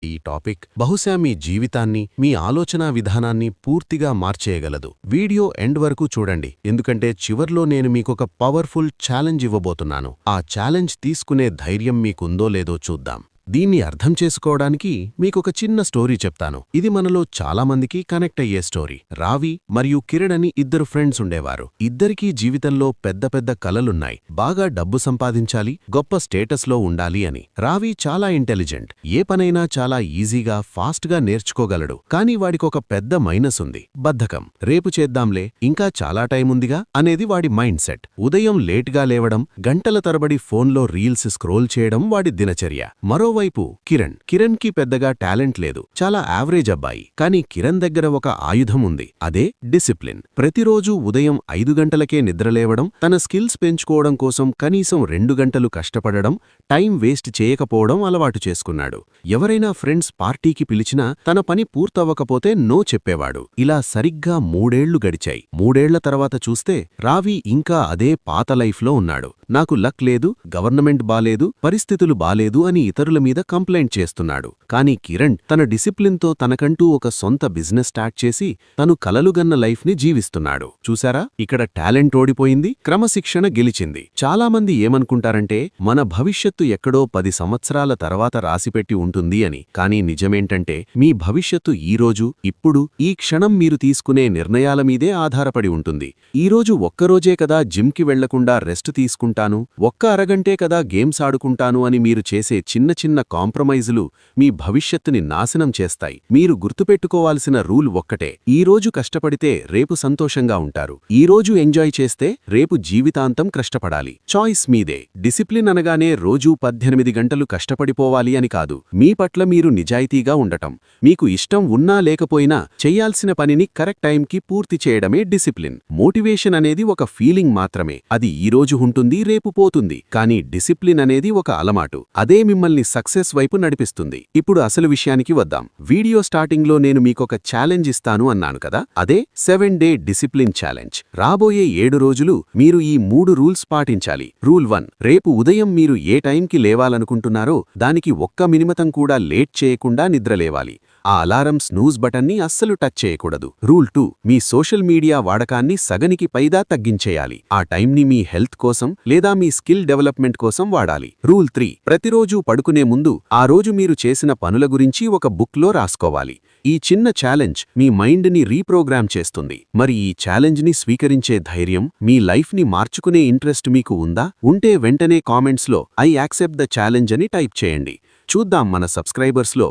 ఈ టాపిక్ బహుశా మీ జీవితాన్ని, మీ ఆలోచనా విధానాన్ని పూర్తిగా మార్చేయగలదు. వీడియో ఎండ్ వరకు చూడండి, ఎందుకంటే చివర్లో నేను మీకొక పవర్ఫుల్ ఛాలెంజ్ ఇవ్వబోతున్నాను. ఆ ఛాలెంజ్ తీసుకునే ధైర్యం మీకుందో లేదో చూద్దాం. దీన్ని అర్థం చేసుకోవడానికి మీకొక చిన్న స్టోరీ చెప్తాను. ఇది మనలో చాలామందికి కనెక్ట్ అయ్యే స్టోరీ. రావి మరియు కిరణ్ అని ఇద్దరు ఫ్రెండ్స్ ఉండేవారు. ఇద్దరికీ జీవితంలో పెద్ద పెద్ద కలలున్నాయి. బాగా డబ్బు సంపాదించాలి, గొప్ప స్టేటస్లో ఉండాలి అని. రావి చాలా ఇంటెలిజెంట్, ఏ పనైనా చాలా ఈజీగా, ఫాస్ట్గా నేర్చుకోగలడు. కానీ వాడికొక పెద్ద మైనస్ ఉంది: బద్ధకం. రేపు చేద్దాంలే, ఇంకా చాలా టైం ఉందిగా అనేది వాడి మైండ్ సెట్. ఉదయం లేట్గా లేవడం, గంటల తరబడి ఫోన్లో రీల్స్ స్క్రోల్ చేయడం వాడి దినచర్య. మరోవైపు కిరణ్ కి పెద్దగా టాలెంట్ లేదు, చాలా యావరేజ్ అబ్బాయి. కానీ కిరణ్ దగ్గర ఒక ఆయుధం ఉంది, అదే డిసిప్లిన్. ప్రతిరోజూ ఉదయం 5 గంటలకే నిద్రలేవడం, తన స్కిల్స్ పెంచుకోవడం కోసం కనీసం 2 గంటలు కష్టపడడం, టైం వేస్ట్ చేయకపోవడం అలవాటు చేసుకున్నాడు. ఎవరైనా ఫ్రెండ్స్ పార్టీకి పిలిచినా తన పని పూర్తవ్వకపోతే నో చెప్పేవాడు. ఇలా సరిగ్గా 3 ఏళ్లు గడిచాయి. 3 ఏళ్ల తర్వాత చూస్తే రావి ఇంకా అదే పాత లైఫ్లో ఉన్నాడు. నాకు లక్ లేదు, గవర్నమెంట్ బాలేదు, పరిస్థితులు బాలేదు అని ఇతరుల మీద కంప్లైంట్ చేస్తున్నాడు. కానీ కిరణ్ తన డిసిప్లిన్తో తనకంటూ ఒక సొంత బిజినెస్ స్టార్ట్ చేసి తను కలలుగన్న లైఫ్ని జీవిస్తున్నాడు. చూసారా, ఇక్కడ టాలెంట్ ఓడిపోయింది, క్రమశిక్షణ గెలిచింది. చాలామంది ఏమనుకుంటారంటే మన భవిష్యత్తు ఎక్కడో 10 సంవత్సరాల తర్వాత రాసిపెట్టి ఉంటుంది అని. కానీ నిజమేంటంటే మీ భవిష్యత్తు ఈరోజు, ఇప్పుడు, ఈ క్షణం మీరు తీసుకునే నిర్ణయాల మీదే ఆధారపడి ఉంటుంది. ఈరోజు ఒక్కరోజే కదా జిమ్కి వెళ్లకుండా రెస్ట్ తీసుకుంటాను, ఒక్క అరగంటే కదా గేమ్స్ ఆడుకుంటాను అని మీరు చేసే చిన్న చిన్న కాంప్రమైజులు మీ భవిష్యత్తుని నాశనం చేస్తాయి. మీరు గుర్తుపెట్టుకోవాల్సిన రూల్ ఒక్కటే: ఈరోజు కష్టపడితే రేపు సంతోషంగా ఉంటారు. ఈరోజు ఎంజాయ్ చేస్తే రేపు జీవితాంతం కష్టపడాలి. చాయిస్ మీదే. డిసిప్లిన్ అనగానే రోజూ 18 గంటలు కష్టపడిపోవాలి అని కాదు. మీ పట్ల మీరు నిజాయితీగా ఉండటం. మీకు ఇష్టం ఉన్నా లేకపోయినా చెయ్యాల్సిన పనిని కరెక్ట్ టైంకి పూర్తి చేయడమే డిసిప్లిన్. మోటివేషన్ అనేది ఒక ఫీలింగ్ మాత్రమే. అది ఈరోజు ఉంటుంది, రేపు పోతుంది. కానీ డిసిప్లిన్ అనేది ఒక అలవాటు. అదే మిమ్మల్ని సక్సెస్ వైపు నడిపిస్తుంది. ఇప్పుడు అసలు విషయానికి వద్దాం. వీడియో స్టార్టింగ్లో నేను మీకొక ఛాలెంజ్ ఇస్తాను అన్నాను కదా, అదే 7 డే డిసిప్లిన్ ఛాలెంజ్. రాబోయే 7 రోజులు మీరు ఈ 3 రూల్స్ పాటించాలి. రూల్ 1: రేపు ఉదయం మీరు ఏ టైంకి లేవాలనుకుంటున్నారో దానికి ఒక్క మినిమతం కూడా లేట్ చేయకుండా నిద్రలేవాలి. ఆ అలారం స్నూజ్ బటన్ని అస్సలు టచ్ చేయకూడదు. రూల్ 2: మీ సోషల్ మీడియా వాడకాన్ని సగనికి పైగా తగ్గించేయాలి. ఆ టైంని మీ హెల్త్ కోసం లేదా మీ స్కిల్ డెవలప్మెంట్ కోసం వాడాలి. రూల్ 3: ప్రతిరోజూ పడుకునే ముందు ఆ రోజు మీరు చేసిన పనుల గురించి ఒక బుక్లో రాసుకోవాలి. ఈ చిన్న ఛాలెంజ్ మీ మైండ్ని రీప్రోగ్రామ్ చేస్తుంది. మరి ఈ ఛాలెంజ్ని స్వీకరించే ధైర్యం, మీ లైఫ్ని మార్చుకునే ఇంట్రెస్ట్ మీకు ఉందా? ఉంటే వెంటనే కామెంట్స్లో "ఐ యాక్సెప్ట్ ద ఛాలెంజ్" అని టైప్ చేయండి. చూద్దాం మన సబ్స్క్రైబర్స్లో